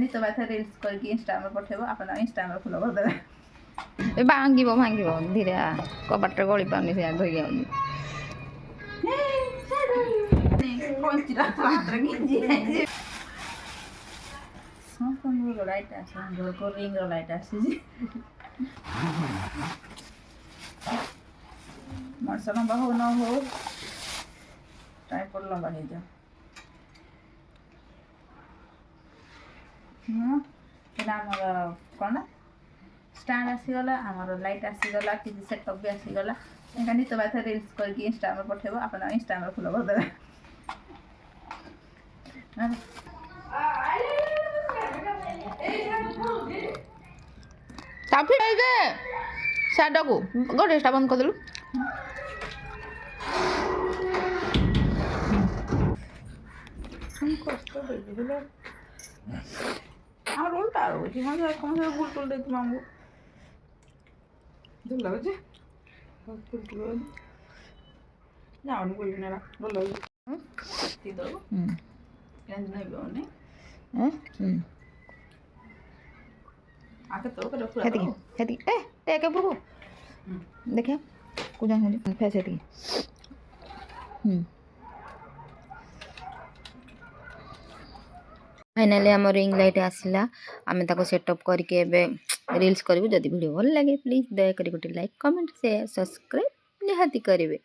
ନିତ ବାଥା reels କରିକି ଇନଷ୍ଟାଗ୍ରାମରେ ପଠେଇବ ଆପଣ ଇନଷ୍ଟାଗ୍ରାମରେ ଫଲୋ କରିଦେବେ। ଏ ଭାଙ୍ଗିବ ଧୀରେ କବାଟରେ ଗଳି ପାରୁନି ସେ ଧୋଇ ଯାଉନି। ଲାଇଟ୍ ଆସ ରିଙ୍ଗର ଲାଇଟ୍ ଆସିଛି। ମଣିଷ ଲମ୍ବା ହଉ ନ ହଉ ଟ୍ରାଇପଡ୍ ଲମ୍ବା ହେଇଯାଉ। ଏଇଟା ଆମର କ'ଣ ଷ୍ଟାଣ୍ଡ ଆସିଗଲା, ଆମର ଲାଇଟ୍ ଆସିଗଲା, କିଛି ସେଟଅପ୍ ବି ଆସିଗଲା। ଏଇଟା ନିତ ବାଥା ରିଲ୍ସ କରିକି ଇନଷ୍ଟାଗ୍ରାମରେ ପଠେଇବ ଆପଣ ଇନଷ୍ଟାଗ୍ରାମରେ ଫଲୋ କରିଦେବେ। ତାଫି ଯେ ସାଡ଼କୁ ଗଡ଼େଜଟା ବନ୍ଦ କରିଦେଲୁ। କଷ୍ଟ ହେଇଯିବ ଆମର ଉଲ୍ଟା ରହୁଛି। ହଁ କ'ଣ ଭୁଲ ଟୁଲ ଦେଇଥିବ ଆମକୁ ଭଲ ଲାଗୁଛି। ଯାଉନି କହିବି ନା ଭଲ ଲାଗୁଛି ଦବୁ ନେବି देखिए फाइनाली आम रिंग लाइट आसला आम ताको सेटअप करके एबे रील्स करू। जदि वीडियो भल लगे प्लीज दया करी गोटे लाइक कमेंट शेयर सब्सक्राइब निहाती करेंगे।